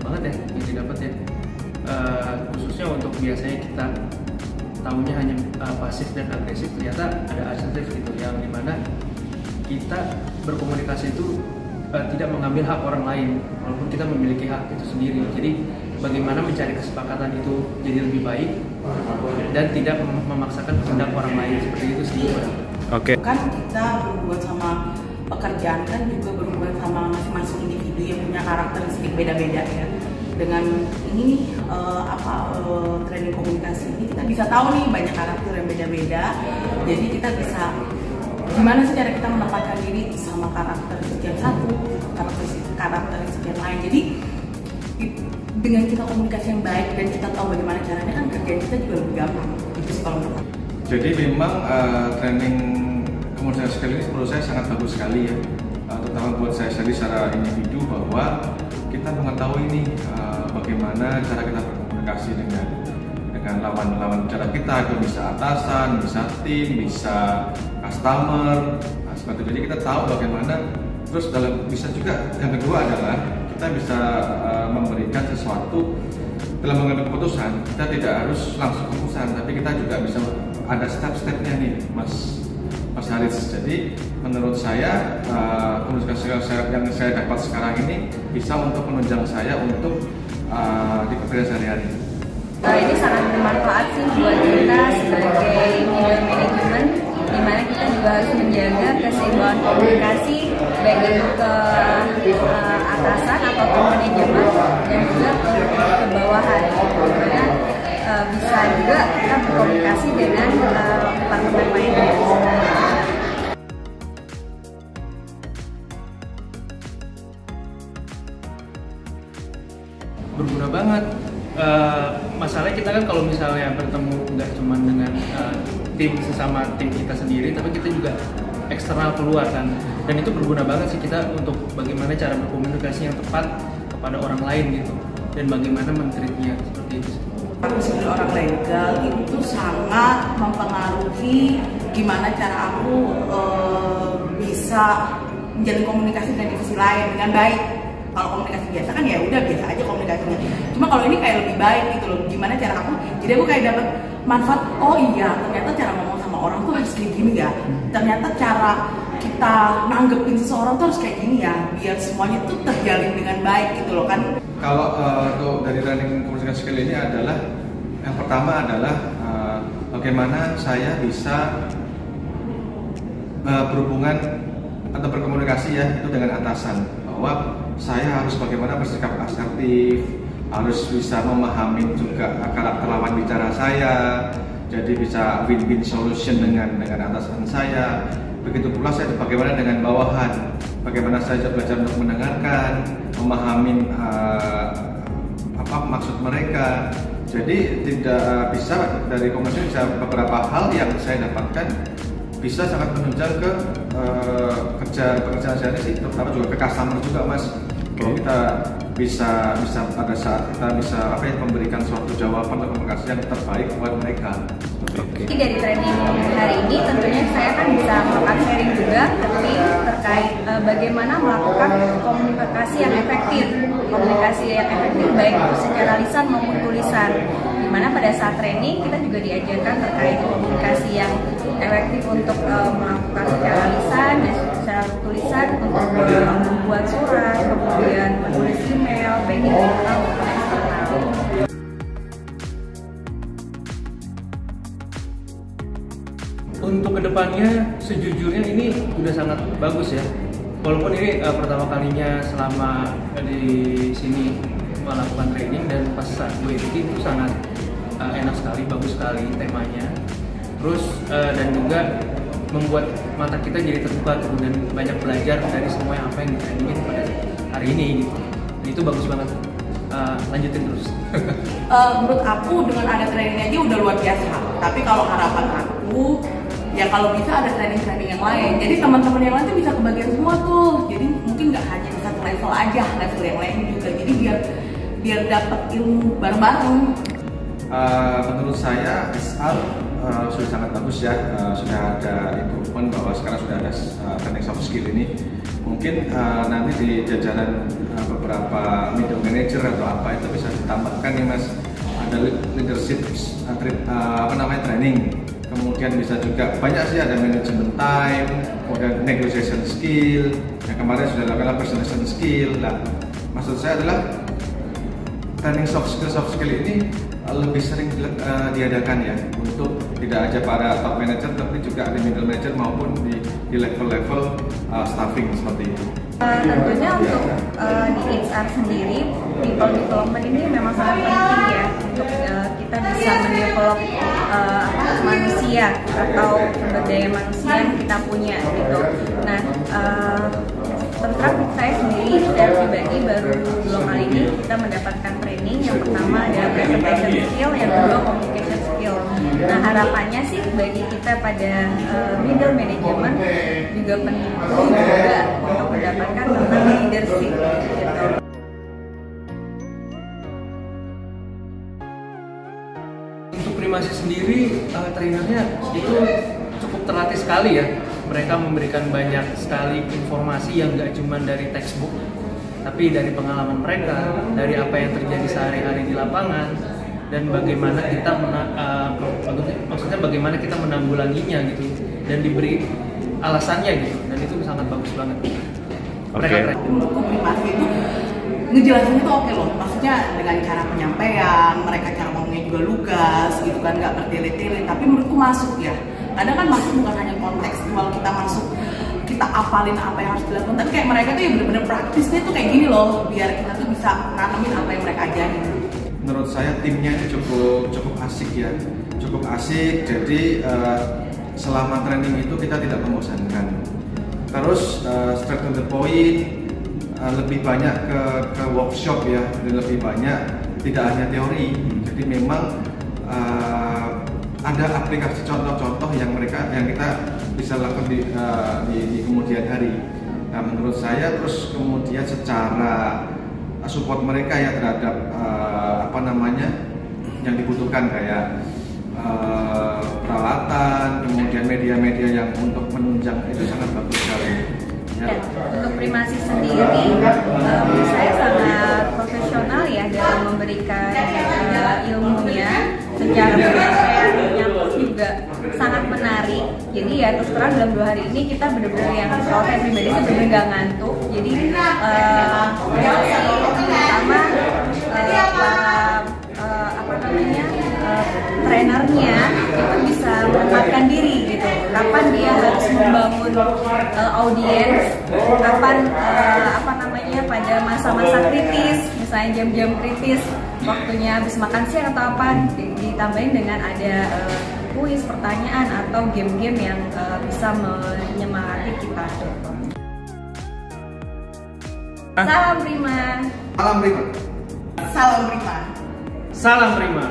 banget ya yang didapat ya. Khususnya untuk biasanya kita tahunya hanya pasif dan agresif, ternyata ada asertif gitu, yang dimana kita berkomunikasi itu tidak mengambil hak orang lain walaupun kita memiliki hak itu sendiri. Jadi bagaimana mencari kesepakatan itu jadi lebih baik dan tidak memaksakan kehendak orang lain, seperti itu sih. Oke. Kan kita berhubungan sama pekerjaan kan juga berhubungan sama masing-masing individu yang punya karakteristik beda-beda ya. Dengan ini training komunikasi ini kita bisa tahu nih banyak karakter yang beda-beda. Jadi kita bisa gimana sih cara kita menempatkan diri sama karakteristik yang satu, karakteristik yang lain. Jadi dengan kita komunikasi yang baik dan kita tahu bagaimana caranya, kan kerjaan kita juga lebih gampang. Itu sih kalau menurut aku. Jadi memang training komunikasi skill ini menurut saya sangat bagus sekali ya, terutama buat saya sendiri secara individu, bahwa kita mengetahui ini bagaimana cara kita berkomunikasi dengan lawan cara kita, itu bisa atasan, bisa tim, bisa customer, seperti itu. Jadi kita tahu bagaimana. Terus bisa juga yang kedua adalah kita bisa memberikan sesuatu dalam mengambil keputusan. Kita tidak harus langsung keputusan, tapi kita juga bisa ada step-stepnya nih, Mas Haris. Jadi menurut saya komunikasi yang saya dapat sekarang ini bisa untuk menunjang saya untuk di pekerjaan sehari-hari. Ini sangat bermanfaat sih buat kita sebagai middle management, di mana kita juga harus menjaga keseimbangan komunikasi baik itu ke atasan ataupun manajemen dan juga ke bawahan, karena bisa juga kita berkomunikasi dengan departemen lainnya. Berguna banget. Masalahnya kita kan kalau misalnya bertemu nggak cuma dengan tim sesama tim kita sendiri, tapi kita juga eksternal keluar kan, dan itu berguna banget sih kita untuk bagaimana cara berkomunikasi yang tepat kepada orang lain gitu, dan bagaimana men-treatnya, seperti itu. Aku sebagai orang legal itu sangat mempengaruhi gimana cara aku bisa menjalin komunikasi dengan divisi lain dengan baik. Kalau komunikasi biasa kan ya udah biasa aja komunikasinya. Cuma kalau ini kayak lebih baik gitu loh. Gimana cara aku? Jadi aku kayak dapat manfaat. Oh iya, ternyata cara ngomong sama orang tuh harus kayak gini ya. Ternyata cara kita nanggepin seseorang tuh harus kayak gini ya. Biar semuanya tuh terjalin dengan baik gitu loh kan. Kalau untuk dari training komunikasi skill ini adalah yang pertama adalah bagaimana saya bisa berhubungan atau berkomunikasi ya itu dengan atasan, bahwa saya harus bagaimana bersikap asertif, harus bisa memahami juga karakter lawan bicara saya, jadi bisa win-win solution dengan atasan saya. Begitu pula saya bagaimana dengan bawahan, bagaimana saya belajar untuk mendengarkan, memahami apa maksud mereka. Jadi tidak bisa dari komunikasi bisa beberapa hal yang saya dapatkan bisa sangat menunjang ke pekerjaan saya sih, terutama juga ke customer juga, Mas. Kalau kita bisa pada saat kita bisa memberikan suatu jawaban atau komunikasi yang terbaik buat mereka. Jadi dari training hari ini tentunya saya kan bisa melakukan sharing juga ke tim terkait bagaimana melakukan komunikasi yang efektif. Komunikasi yang efektif baik itu secara lisan maupun tulisan. Dimana pada saat training kita juga diajarkan terkait komunikasi yang efektif untuk melakukan secara lisan dan secara tulisan, untuk membuat surat, kemudian menulis email, baik internal maupun eksternal. Untuk kedepannya sejujurnya ini udah sangat bagus ya. Walaupun ini pertama kalinya selama di sini melakukan training, dan pas saat gue itu sangat enak sekali, bagus sekali temanya. Terus dan juga membuat mata kita jadi terbuka gitu, dan banyak belajar dari semua yang apa yang ditrainingin pada hari ini gitu. Dan itu bagus banget. Lanjutin terus. Menurut aku dengan ada training aja udah luar biasa. Tapi kalau harapan aku ya kalau bisa ada training-training yang lain. Jadi teman-teman yang lain tuh bisa kebagian semua tuh. Jadi mungkin nggak hanya di satu level aja, level yang lain juga. Jadi biar dapat ilmu bareng-bareng. Menurut saya SR sudah sangat bagus ya, sudah ada improvement bahwa sekarang sudah ada training soft skill ini. Mungkin nanti di jajaran beberapa middle manager atau apa itu bisa ditambahkan nih Mas, ada leadership training, kemudian bisa juga banyak sih, ada management time, kemudian negotiation skill, yang kemarin sudah dilakukan presentation skill. Nah, maksud saya adalah training soft skill ini lebih sering diadakan ya, untuk tidak aja para top manager tapi juga di middle manager maupun di level-level staffing seperti itu. Tentunya untuk di HR sendiri, people development ini memang sangat penting ya, untuk kita bisa mendevelop manusia atau sumber daya manusia yang kita punya gitu. Nah, tentang saya sendiri secara pribadi baru 2 kali ini kita mendapatkan training. Yang pertama adalah presentation skill, yang kedua communication skill. Nah, harapannya sih bagi kita pada middle management juga penting juga untuk mendapatkan tentang leadership gitu. Untuk Primasi sendiri, trainernya itu cukup terlatih sekali ya. Mereka memberikan banyak sekali informasi yang gak cuma dari textbook, tapi dari pengalaman mereka, dari apa yang terjadi sehari-hari di lapangan, dan bagaimana kita bagaimana kita menanggulanginya gitu, dan diberi alasannya gitu, dan itu sangat bagus banget. Untuk Primasi itu ngejelasinnya tuh oke loh, maksudnya dengan cara penyampaian, mereka cara ngomongnya juga lugas gitu kan, nggak bertele-tele, tapi menurutku masuk ya. Kadang kan masuk bukan hanya kontekstual, kita masuk, kita apalin apa yang harus dilakukan, tapi kayak mereka tuh ya bener-bener praktisnya tuh kayak gini loh, biar kita tuh bisa ngalamin apa yang mereka ajarin. Menurut saya timnya itu cukup asik ya, cukup asik. Jadi selama training itu kita tidak membosankan. Terus straight to the point, lebih banyak ke workshop ya, dan lebih banyak tidak hanya teori. Jadi memang ada aplikasi contoh-contoh yang kita bisa lakukan di kemudian hari. Nah, menurut saya terus kemudian secara support mereka ya terhadap yang dibutuhkan kayak peralatan, kemudian media-media yang untuk menunjang itu sangat bagus sekali. Ya, untuk Primasi sendiri, saya sangat profesional ya dalam memberikan ilmunya, secara penyampaiannya juga sangat menarik. Jadi ya terus terang dalam 2 hari ini kita benar-benar yang kalau saya pribadi benar-benar nggak ngantuk. Jadi pertama trainernya itu bisa menempatkan diri gitu, kapan dia harus membangun audiens, kapan pada masa-masa kritis, misalnya jam-jam kritis, waktunya habis makan siang atau apa, ditambahin dengan ada kuis, pertanyaan atau game-game yang bisa menyemangati kita. Salam Prima. Salam Prima. Salam Prima. Salam Prima.